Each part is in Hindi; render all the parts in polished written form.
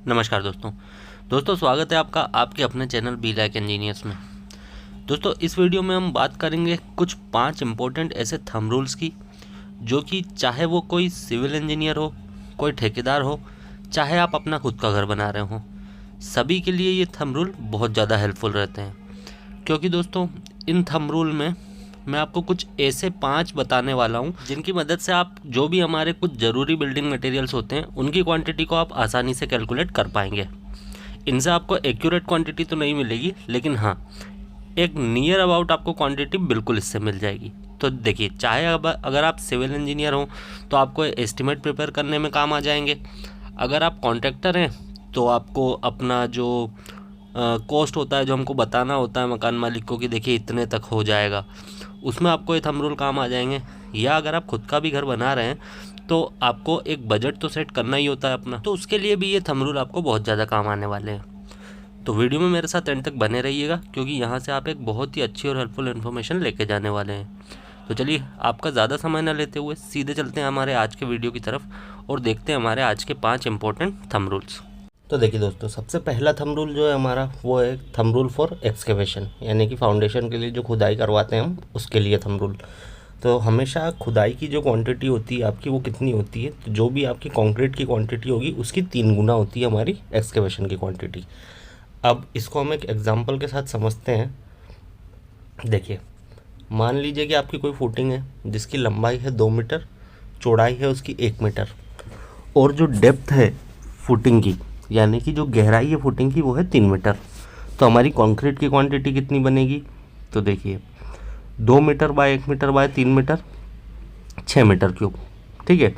नमस्कार दोस्तों स्वागत है आपका आपके अपने चैनल बी लाइक इंजीनियर्स में। दोस्तों इस वीडियो में हम बात करेंगे कुछ 5 इम्पोर्टेंट ऐसे थंब रूल्स की, जो कि चाहे वो कोई सिविल इंजीनियर हो, कोई ठेकेदार हो, चाहे आप अपना खुद का घर बना रहे हो, सभी के लिए ये थंब रूल बहुत ज़्यादा हेल्पफुल रहते हैं। क्योंकि दोस्तों इन थंब रूल में मैं आपको कुछ ऐसे 5 बताने वाला हूँ जिनकी मदद से आप जो भी हमारे कुछ ज़रूरी बिल्डिंग मटेरियल्स होते हैं उनकी क्वांटिटी को आप आसानी से कैलकुलेट कर पाएंगे। इनसे आपको एक्यूरेट क्वांटिटी तो नहीं मिलेगी, लेकिन हाँ एक नियर अबाउट आपको क्वांटिटी बिल्कुल इससे मिल जाएगी। तो देखिए, चाहे अगर आप सिविल इंजीनियर हो तो आपको एस्टिमेट प्रिपेयर करने में काम आ जाएंगे। अगर आप कॉन्ट्रैक्टर हैं तो आपको अपना जो कॉस्ट होता है, जो हमको बताना होता है मकान मालिक को कि देखिए इतने तक हो जाएगा, उसमें आपको ये थंब रूल काम आ जाएंगे। या अगर आप खुद का भी घर बना रहे हैं तो आपको एक बजट तो सेट करना ही होता है अपना, तो उसके लिए भी ये थंब रूल आपको बहुत ज़्यादा काम आने वाले हैं। तो वीडियो में मेरे साथ एंड तक बने रहिएगा, क्योंकि यहाँ से आप एक बहुत ही अच्छी और हेल्पफुल इन्फॉर्मेशन लेके जाने वाले हैं। तो चलिए आपका ज़्यादा समय न लेते हुए सीधे चलते हैं हमारे आज के वीडियो की तरफ और देखते हैं हमारे आज के 5 इंपॉर्टेंट थंब रूल्स। तो देखिए दोस्तों, सबसे पहला थंब रूल जो है हमारा वो है थंब रूल फॉर एक्सकेवेशन, यानी कि फाउंडेशन के लिए जो खुदाई करवाते हैं हम उसके लिए थंब रूल। तो हमेशा खुदाई की जो क्वांटिटी होती है आपकी वो कितनी होती है, तो जो भी आपकी कंक्रीट की क्वांटिटी होगी उसकी 3 गुना होती है हमारी एक्सकेवेशन की क्वांटिटी। अब इसको हम एक एग्जांपल के साथ समझते हैं। देखिए, मान लीजिए कि आपकी कोई फुटिंग है जिसकी लंबाई है 2 मीटर, चौड़ाई है उसकी 1 मीटर, और जो डेप्थ है फुटिंग की, यानी कि जो गहराई है फुटिंग की, वो है 3 मीटर। तो हमारी कंक्रीट की क्वांटिटी कितनी बनेगी, तो देखिए 2 metre by 1 metre by 3 metre 6 metre cube. ठीक है,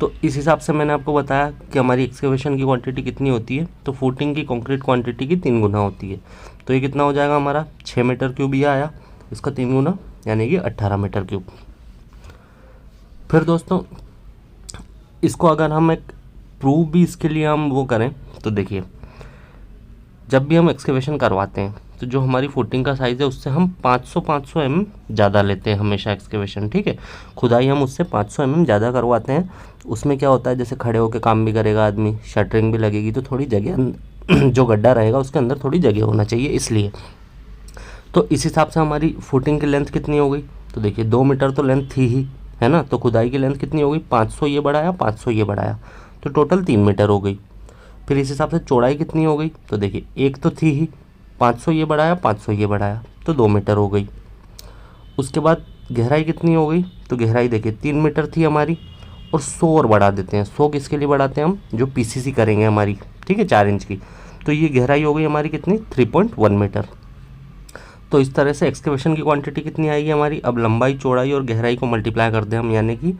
तो इस हिसाब से मैंने आपको बताया कि हमारी एक्सकेवेशन की क्वांटिटी कितनी होती है, तो फुटिंग की कंक्रीट क्वांटिटी की 3 गुना होती है। तो ये कितना हो जाएगा हमारा 6 मीटर क्यूब, ये आया, इसका 3 गुना यानी कि 18 मीटर क्यूब। फिर दोस्तों इसको अगर हम एक प्रूव भी इसके लिए हम वो करें, तो देखिए जब भी हम एक्सकेवेशन करवाते हैं तो जो हमारी फुटिंग का साइज़ है उससे हम 500 ज़्यादा लेते हैं हमेशा एक्सकेवेशन। ठीक है, खुदाई हम उससे 500 ज़्यादा करवाते हैं। उसमें क्या होता है, जैसे खड़े होकर काम भी करेगा आदमी, शटरिंग भी लगेगी, तो थोड़ी जगह जो गड्ढा रहेगा उसके अंदर थोड़ी जगह होना चाहिए, इसलिए। तो इस हिसाब से हमारी फुटिंग की लेंथ कितनी हो गई, तो देखिए 2 मीटर तो लेंथ थी ही, है ना। तो खुदाई की लेंथ कितनी हो गई, 500 ये बढ़ाया, 500 ये बढ़ाया, तो टोटल 3 मीटर हो गई। फिर इस हिसाब से चौड़ाई कितनी हो गई, तो देखिए एक तो थी ही, 500 ये बढ़ाया, 500 ये बढ़ाया, तो 2 मीटर हो गई। उसके बाद गहराई कितनी हो गई, तो गहराई देखिए 3 मीटर थी हमारी, और 100 और बढ़ा देते हैं। 100 किसके लिए बढ़ाते हैं, हम जो पीसीसी करेंगे हमारी, ठीक है, 4 इंच की। तो ये गहराई हो गई हमारी कितनी, 3.1 मीटर। तो इस तरह से एक्सकेवेशन की क्वांटिटी कितनी आएगी हमारी, अब लंबाई चौड़ाई और गहराई को मल्टीप्लाई कर दें हम, यानी कि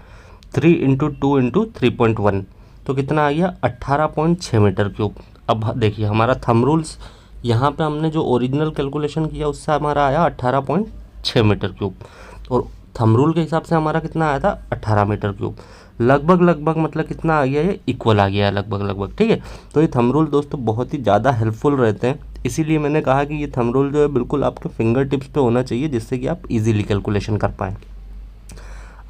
3 इंटू 2 इंटू 3.1, तो कितना आ गया 18.6 मीटर क्यूब। अब देखिए हमारा थंब रूल्स यहाँ पे हमने जो ओरिजिनल कैलकुलेशन किया उससे हमारा आया 18.6 मीटर क्यूब, और थंब रूल के हिसाब से हमारा कितना आया था 18 मीटर क्यूब। लगभग मतलब कितना आ गया, ये इक्वल आ गया है लगभग। ठीक है, तो ये थंब रूल दोस्तों बहुत ही ज़्यादा हेल्पफुल रहते हैं, इसीलिए मैंने कहा कि ये थंब रूल जो है बिल्कुल आपके फिंगर टिप्स पे होना चाहिए, जिससे कि आप इजीली कैलकुलेशन कर पाएँ।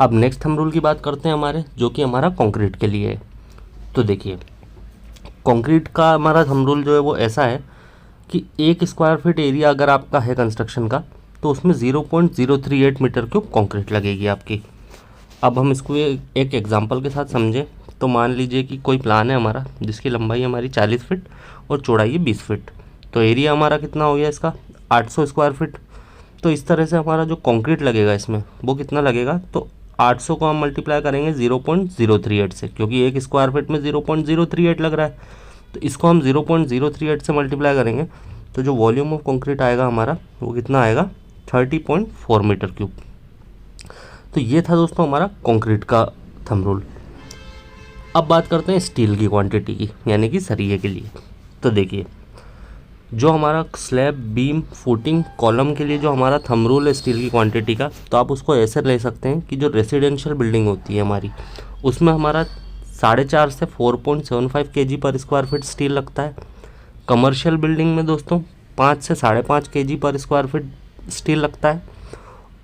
अब नेक्स्ट थंब रूल की बात करते हैं हमारे, जो कि हमारा कंक्रीट के लिए है। तो देखिए कंक्रीट का हमारा थंब रूल जो है वो ऐसा है कि 1 स्क्वायर फीट एरिया अगर आपका है कंस्ट्रक्शन का, तो उसमें 0.038 मीटर क्यूब कंक्रीट लगेगी आपकी। अब हम इसको एक एग्जांपल के साथ समझें, तो मान लीजिए कि कोई प्लान है हमारा जिसकी लंबाई हमारी 40 फीट और चौड़ाई है 20 फीट, तो एरिया हमारा कितना हो गया इसका 800 स्क्वायर फीट। तो इस तरह से हमारा जो कंक्रीट लगेगा इसमें वो कितना लगेगा, तो 800 को हम मल्टीप्लाई करेंगे 0.038 से, क्योंकि 1 स्क्वायर फीट में 0.038 लग रहा है, तो इसको हम 0.038 से मल्टीप्लाई करेंगे, तो जो वॉल्यूम ऑफ कंक्रीट आएगा हमारा वो कितना आएगा 30.4 मीटर क्यूब। तो ये था दोस्तों हमारा कंक्रीट का थंब रूल। अब बात करते हैं स्टील की क्वांटिटी की, यानी कि सरिये के लिए। तो देखिए जो हमारा स्लैब, बीम, फुटिंग, कॉलम के लिए जो हमारा थंब रूल है स्टील की क्वांटिटी का, तो आप उसको ऐसे ले सकते हैं कि जो रेसिडेंशियल बिल्डिंग होती है हमारी, उसमें हमारा 4.5 से 4.75 kg पर स्क्वायर फीट स्टील लगता है। कमर्शियल बिल्डिंग में दोस्तों 5 से 5.5 kg पर स्क्वायर फीट स्टील लगता है,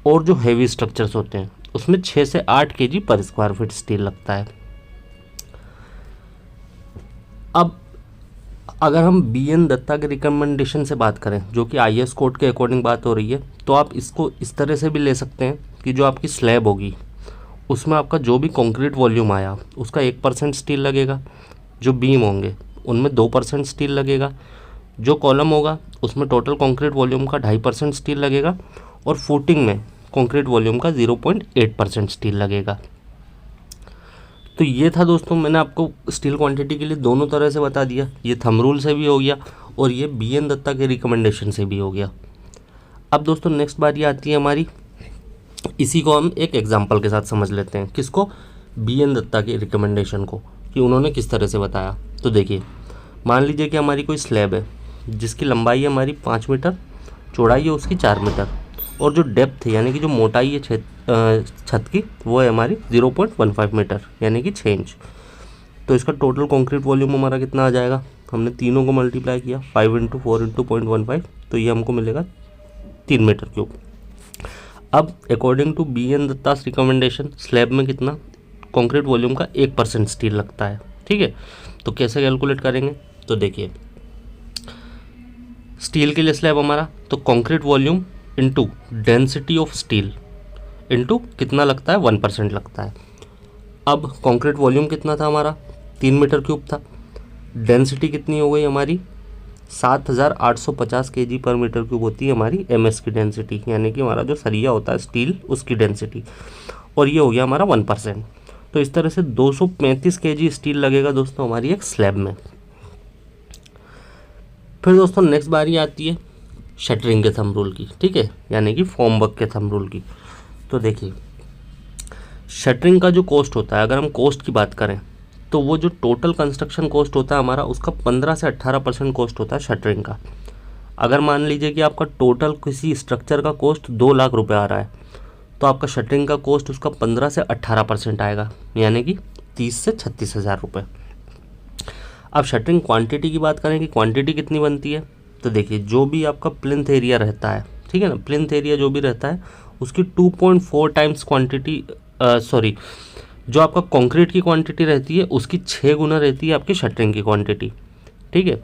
और जो हेवी स्ट्रक्चर्स होते हैं उसमें 6 से 8 kg पर स्क्वायर फीट स्टील लगता है। अब अगर हम बी एन दत्ता के रिकमेंडेशन से बात करें, जो कि IS कोड के अकॉर्डिंग बात हो रही है, तो आप इसको इस तरह से भी ले सकते हैं कि जो आपकी स्लैब होगी उसमें आपका जो भी कंक्रीट वॉल्यूम आया उसका 1% स्टील लगेगा, जो बीम होंगे उनमें 2% स्टील लगेगा, जो कॉलम होगा उसमें टोटल कंक्रीट वॉल्यूम का 2.5% स्टील लगेगा, और फुटिंग में कंक्रीट वॉल्यूम का 0.8% स्टील लगेगा। तो ये था दोस्तों, मैंने आपको स्टील क्वांटिटी के लिए दोनों तरह से बता दिया। ये थंब रूल से भी हो गया और ये BN दत्ता के रिकमेंडेशन से भी हो गया। अब दोस्तों नेक्स्ट बारी आती है हमारी, इसी को हम एक एग्जांपल के साथ समझ लेते हैं। किसको? BN दत्ता के रिकमेंडेशन को, कि उन्होंने किस तरह से बताया। तो देखिए, मान लीजिए कि हमारी कोई स्लैब है जिसकी लंबाई है हमारी 5 मीटर, चौड़ाई है उसकी 4 मीटर, और जो डेप्थ है यानी कि जो मोटाई है छत की वो है हमारी 0.15 मीटर यानी कि 6 इंच। तो इसका टोटल कंक्रीट वॉल्यूम हमारा कितना आ जाएगा? हमने तीनों को मल्टीप्लाई किया 5 × 4 × 0.15, तो ये हमको मिलेगा 3 मीटर क्यूब। अब according to BN Datta's recommendation slab में कितना कंक्रीट वॉल्यूम का 1% स्टील लगता है। ठीक है, तो कैसे कैलकुलेट करेंगे? तो देखिए, स्टील के लिए स्लैब हमारा, तो concrete volume into density of steel into कितना लगता है? 1% लगता है। अब कंक्रीट वॉल्यूम कितना था हमारा? 3 मीटर क्यूब था। डेंसिटी कितनी हो गई हमारी? 7850 kg पर मीटर क्यूब होती है हमारी MS की डेंसिटी, यानी कि हमारा जो सरिया होता है स्टील उसकी डेंसिटी, और ये हो गया हमारा 1%। तो इस तरह से 235 kg स्टील लगेगा दोस्तों हमारी एक स्लैब में। फिर दोस्तों नेक्स्ट बारी आती है शटरिंग के थंब रूल की। ठीक है, यानी कि फॉर्मवर्क के थंब रूल की। तो देखिए, शटरिंग का जो कॉस्ट होता है, अगर हम कॉस्ट की बात करें तो वो जो टोटल कंस्ट्रक्शन कॉस्ट होता है हमारा, उसका 15 से 18% कॉस्ट होता है शटरिंग का। अगर मान लीजिए कि आपका टोटल किसी स्ट्रक्चर का कॉस्ट 2 लाख रुपए आ रहा है, तो आपका शटरिंग का कॉस्ट उसका 15 से 18% आएगा, यानी कि 30 से 36 हज़ार रुपये। अब शटरिंग क्वांटिटी की बात करें कि क्वांटिटी कितनी बनती है, तो देखिए, जो भी आपका प्लिंथ एरिया रहता है, ठीक है ना, प्लिंथ एरिया जो भी रहता है उसकी 2.4 टाइम्स क्वांटिटी, जो आपका कंक्रीट की क्वांटिटी रहती है उसकी 6 गुना रहती है आपकी शटरिंग की क्वांटिटी। ठीक है,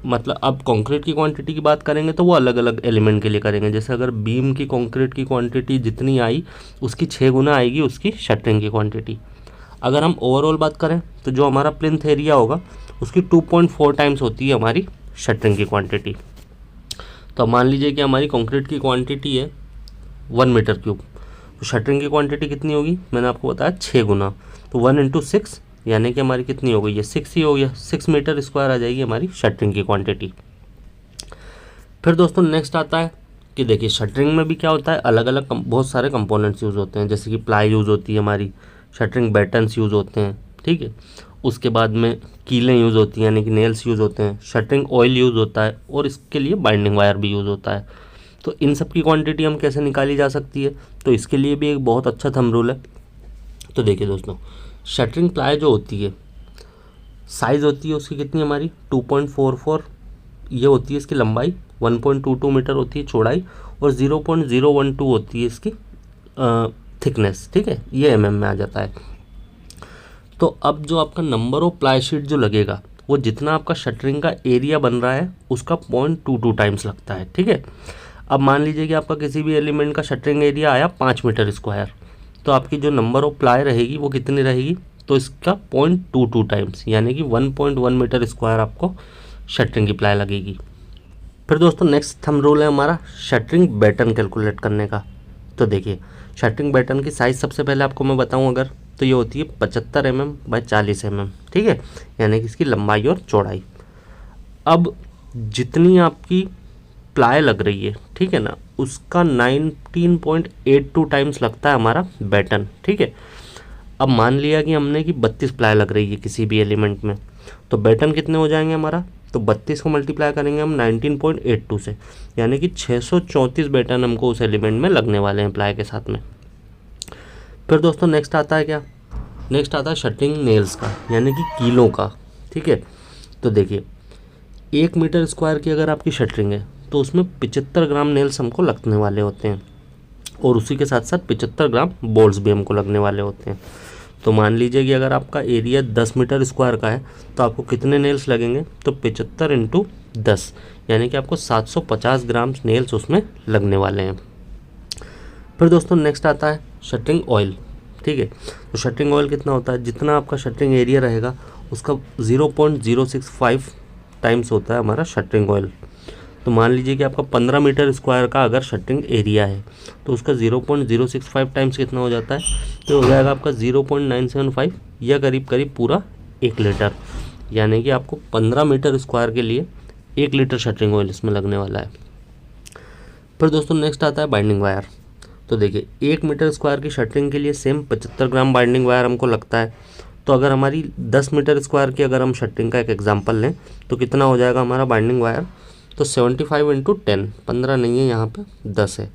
मतलब अब कंक्रीट की क्वांटिटी की बात करेंगे तो वो अलग अलग एलिमेंट के लिए करेंगे। जैसे अगर बीम की कंक्रीट की क्वांटिटी जितनी आई उसकी 6 गुना आएगी उसकी शटरिंग की क्वांटिटी। अगर हम ओवरऑल बात करें तो जो हमारा प्लिंथ एरिया होगा उसकी 2.4 टाइम्स होती है हमारी शटरिंग की क्वांटिटी। तो मान लीजिए कि हमारी कंक्रीट की क्वांटिटी है 1 मीटर क्यूब, तो शटरिंग की क्वांटिटी कितनी होगी? मैंने आपको बताया 6 गुना, तो 1 × 6 यानी कि हमारी कितनी हो गई? ये 6 ही हो गया, 6 मीटर स्क्वायर आ जाएगी हमारी शटरिंग की क्वांटिटी। फिर दोस्तों नेक्स्ट आता है कि देखिए, शटरिंग में भी क्या होता है, अलग अलग बहुत सारे कंपोनेंट्स यूज़ होते हैं। जैसे कि प्लाई यूज़ होती है हमारी, शटरिंग बैटन्स यूज़ होते हैं। ठीक है, उसके बाद में कीलें यूज़ होती हैं यानी कि नेल्स यूज़ होते हैं, शटरिंग ऑयल यूज़ होता है, और इसके लिए बाइंडिंग वायर भी यूज़ होता है। तो इन सब की क्वांटिटी हम कैसे निकाली जा सकती है? तो इसके लिए भी एक बहुत अच्छा थंब रूल है। तो देखिए दोस्तों, शटरिंग प्लाई जो होती है, साइज़ होती है उसकी कितनी हमारी 2.44, ये होती है इसकी लंबाई, 1.22 मीटर होती है चौड़ाई, और 0.012 होती है इसकी थिकनेस। ठीक है, ये mm में आ जाता है। तो अब जो आपका नंबर ऑफ प्लाई शीट जो लगेगा वो जितना आपका शटरिंग का एरिया बन रहा है उसका 0.22 टाइम्स लगता है। ठीक है, अब मान लीजिए कि आपका किसी भी एलिमेंट का शटरिंग एरिया आया 5 मीटर स्क्वायर, तो आपकी जो नंबर ऑफ प्लाई रहेगी वो कितनी रहेगी? तो इसका 0.22 टाइम्स यानी कि 1.1 मीटर स्क्वायर आपको शटरिंग की प्लाई लगेगी। फिर दोस्तों नेक्स्ट थंब रूल है हमारा शटरिंग बैटन कैलकुलेट करने का। तो देखिए, शटरिंग बैटन की साइज़ सबसे पहले आपको मैं बताऊं अगर, तो ये होती है 75 mm बाय 40 mm। ठीक है, यानी कि इसकी लंबाई और चौड़ाई। अब जितनी आपकी प्लाई लग रही है, ठीक है ना, उसका 19.82 टाइम्स लगता है हमारा बैटन। ठीक है, अब मान लिया कि हमने कि 32 प्लाई लग रही है किसी भी एलिमेंट में, तो बैटन कितने हो जाएंगे हमारा? तो 32 को मल्टीप्लाई करेंगे हम 19.82 से, यानी कि 634 बैटन हमको उस एलिमेंट में लगने वाले हैं प्लाई के साथ में। फिर दोस्तों नेक्स्ट आता है क्या? नेक्स्ट आता है शटरिंग नेल्स का, यानी कि कीलों का। ठीक है, तो देखिए, 1 मीटर स्क्वायर की अगर आपकी शटरिंग है तो उसमें 75 ग्राम नेल्स हमको लगने वाले होते हैं, और उसी के साथ साथ 75 ग्राम बोल्ट्स भी हमको लगने वाले होते हैं। तो मान लीजिए कि अगर आपका एरिया 10 मीटर स्क्वायर का है तो आपको कितने नेल्स लगेंगे, तो 75 इंटू 10 यानी कि आपको 750 ग्राम नेल्स उसमें लगने वाले हैं। फिर दोस्तों नेक्स्ट आता है शटरिंग ऑयल। ठीक है, तो शटरिंग ऑयल कितना होता है, जितना आपका शटरिंग एरिया रहेगा उसका 0.065 टाइम्स होता है हमारा शटरिंग ऑयल। तो मान लीजिए कि आपका 15 मीटर स्क्वायर का अगर शटरिंग एरिया है तो उसका 0.065 टाइम्स कितना हो जाता है, तो हो जाएगा आपका 0.975 या करीब करीब पूरा 1 लीटर, यानी कि आपको 15 मीटर स्क्वायर के लिए 1 लीटर शटरिंग ऑयल इसमें लगने वाला है। फिर दोस्तों नेक्स्ट आता है बाइंडिंग वायर। तो देखिए 1 मीटर स्क्वायर की शटरिंग के लिए सेम 75 ग्राम बाइंडिंग वायर हमको लगता है। तो अगर हमारी 10 मीटर स्क्वायर की अगर हम शटरिंग का एक एग्जांपल लें तो कितना हो जाएगा हमारा बाइंडिंग वायर, तो 75 इंटू 10, 15 नहीं है यहाँ पे 10 है,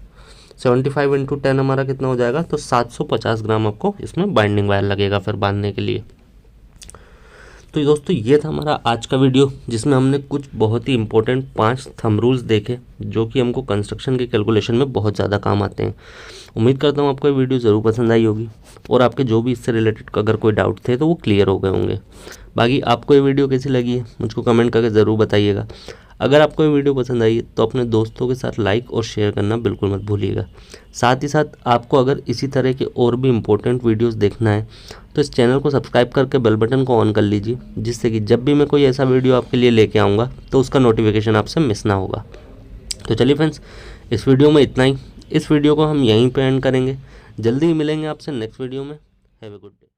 75 इंटू 10 हमारा कितना हो जाएगा, तो 750 ग्राम आपको इसमें बाइंडिंग वायर लगेगा फिर बांधने के लिए। तो दोस्तों ये था हमारा आज का वीडियो जिसमें हमने कुछ बहुत ही इंपॉर्टेंट 5 थंब रूल्स देखे जो कि हमको कंस्ट्रक्शन के कैलकुलेशन में बहुत ज़्यादा काम आते हैं। उम्मीद करता हूँ आपको ये वीडियो ज़रूर पसंद आई होगी और आपके जो भी इससे रिलेटेड अगर कोई डाउट थे तो वो क्लियर हो गए होंगे। बाकी आपको ये वीडियो कैसी लगी है मुझको कमेंट करके ज़रूर बताइएगा। अगर आपको ये वीडियो पसंद आई है तो अपने दोस्तों के साथ लाइक और शेयर करना बिल्कुल मत भूलिएगा। साथ ही साथ आपको अगर इसी तरह के और भी इम्पोर्टेंट वीडियोस देखना है तो इस चैनल को सब्सक्राइब करके बेल बटन को ऑन कर लीजिए, जिससे कि जब भी मैं कोई ऐसा वीडियो आपके लिए लेके आऊँगा तो उसका नोटिफिकेशन आपसे मिस ना होगा। तो चलिए फ्रेंड्स, इस वीडियो में इतना ही। इस वीडियो को हम यहीं पे एंड करेंगे। जल्दी ही मिलेंगे आपसे नेक्स्ट वीडियो में। Have a good day.